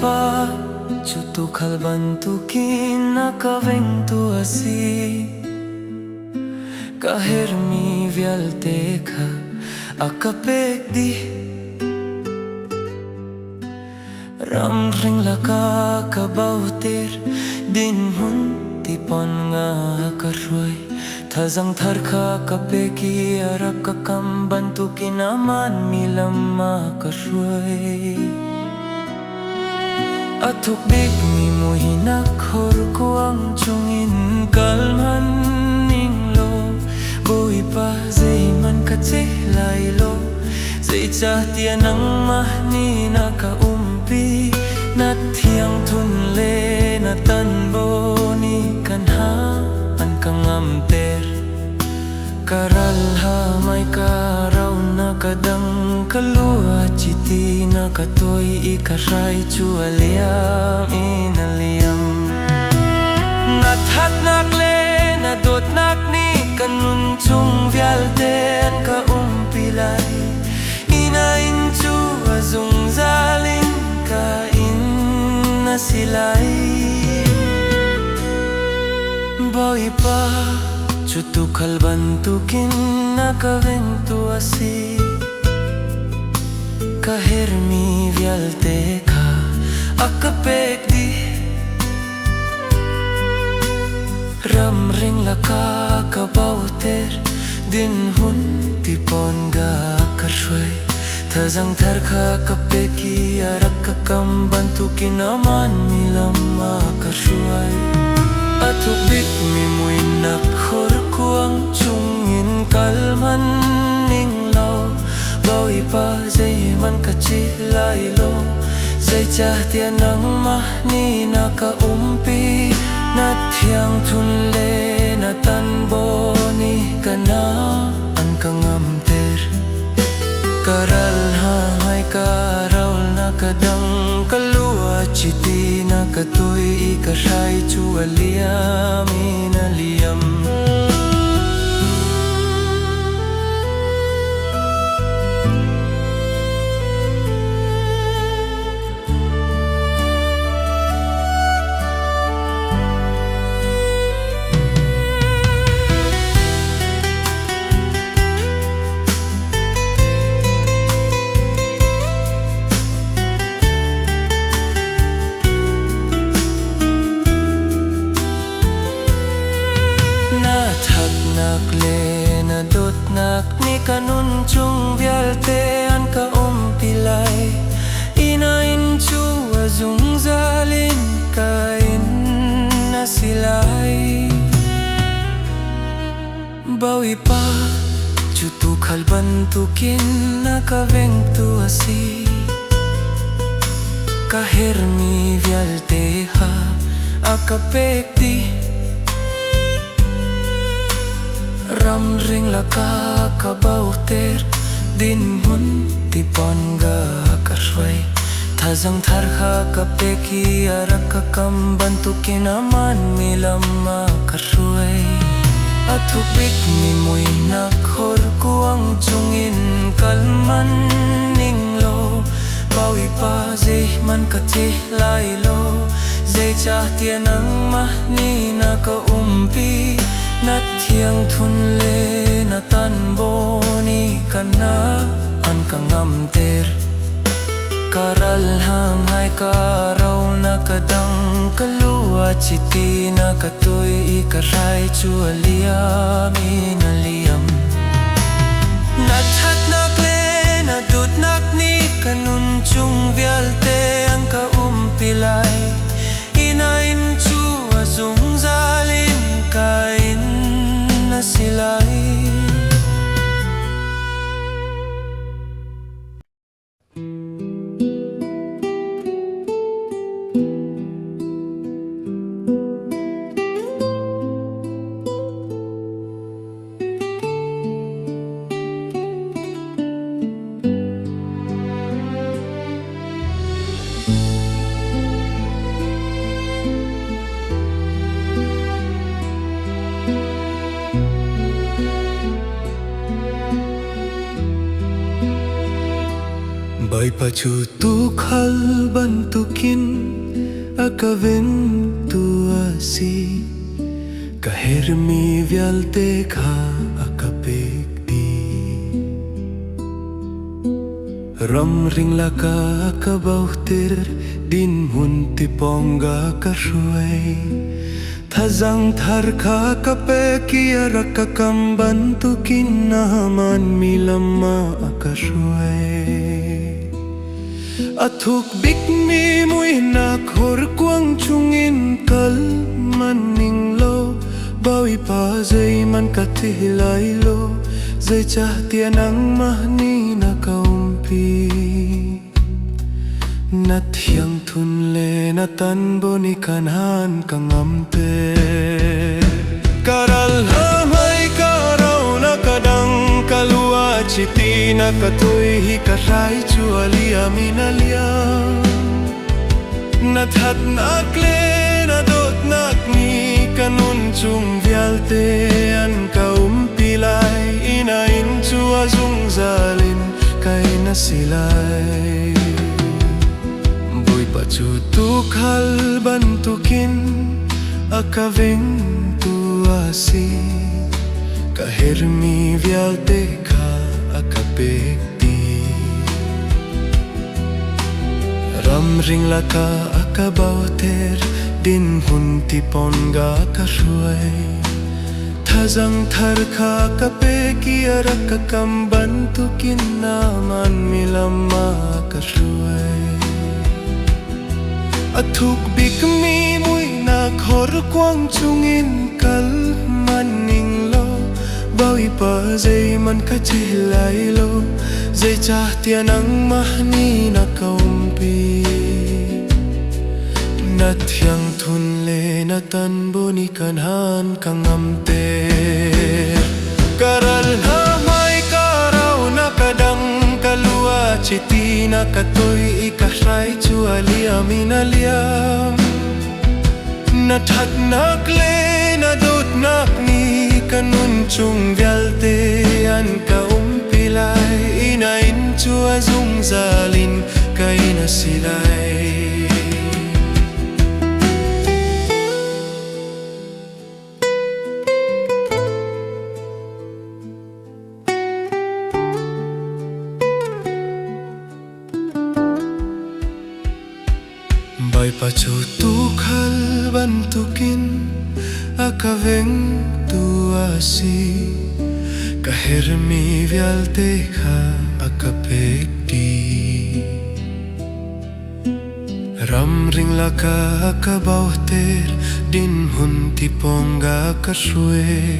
pa chutu khalbantu kina kaventu asi kahermi vialte kha akapek di ram ring laka kabautir din hun tipon nga karway thazang thar kha kapeki arak kakam bantu kinaman milama karway athuk big mi muhinak khor kuang chungin kalman ninglo boi pa zai man kache lai lo zai cha tia nang mahni na ka umpi na thiang thun le na tan bo ni kan ha an kangam ter karal ha mai karau na kadang kalua chiti na katoi ikarai chualiam inaliam na that nak le na dot nak ni kanun chung vial ten ka umpilai ina in chu azung zalin ka in na silai boi pa chutu khalbantu kin na kaventu asi kahermi vialte kha akapek di ram ring laka kabauter din hun tipon ga karway thazang thar kha kapeki arak kakam bantu kinaman milama karway athuk bik mi muinak khor kuang chungin kalman ninglo boi pa zai man kachi lai lo zai cha tia nang mahni na ka umpi na thiang thun le na tan bo ni kana an kangam ter karal ha mai karau na kadang kalua chiti na katoi ikarai chualiam inaliam nak le na dot nak ni kanun chung vialte an ka umpilai ina in chu azung zalin ka in na silai bawi pa chutu khalbantu kin na kaventu asi kahermi vialte ha akapek di ram ring laka kabauter din hun tipon ga karway thazang thar kha kapeki arak kakam bantu kinaman milama karway athuk bik mi muinak khor kuang chungin kalman ninglo bawi pa zai man kache lai lo zai cha tia nang mahni na ka umpi na thiang thun le na tan bo ni kana an kangam ter karal hang hai karau na kadang kalua chiti na katoi ikarai chualiam inaliam na that nak le na dut nak ni kanun chung vialte ang ka umpilai ina in chu azung zalin kain na silai pacu tu khal bantukin akavin tu asi kahermi vialte kha akapekti ram ring laka akabauhtir din hunti ponga kashuai thazang thar kha kape kia rakakam bantukin naman milama akashuai athuk bik mi mui na khor quang chungin kal maning lo bawi pa zai man ka thi lai lo zai cha tia nang mahni na kaumpi na thiang thun le na tan boni kanhan kangam te karal hamai karau na kadang kalua chiti na katoi hi ka rai chu alia minalia na that nak le na dot nak ni kanun chung vialte an kaumpilai ina in chu azung zalin kai na silai pacu tu khal bantukin akaving tu asi kahermi vialte kha akapekti ram ring laka akabauter din hunti ponga kashuai thazang thar kha kape kia rakakam bantukin naman milama kashuai athuk bik mi mui na khor quang chungin kal maning lo bawi pa zai man ka che lai lo zai cha tia nang mahni na kaumpi na thiang thun le na tan boni kanhan kangam te karal na mai karau na kadang kalua chiti na katoi ikahrai chu alia minalia na that nak le na dot nak ni kanun chung vialte an ka umpilai ina in chu azung zalin kai na silai bai pacu tu khal bantukin akaveng tu asi kahermi vialte kha akapekti ram ring laka akabauhter din hunti ponga kashuai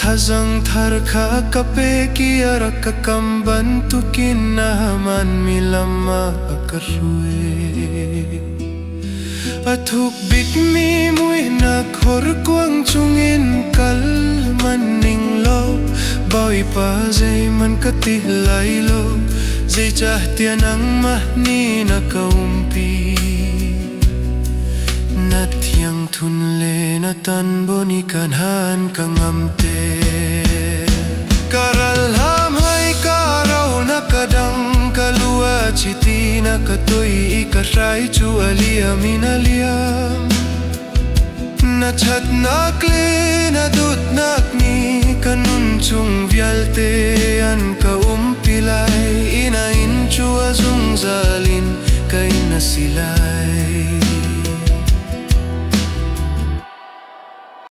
thazang thar kha kape kia rakakam bantukin naman milama akashuai athuk bik mi mui na khor quang chungin kal maning lo bawi pa zai man ka ti lai lo zai cha tia nang mahni na kaumpi na thiang thun le na tan boni kanhan kangam te karal ham hai karau na kadang kalua chiti na katoi ikahrai chu alia minalia na that nak le na dot nak ni kanun chung vialte an ka umpilai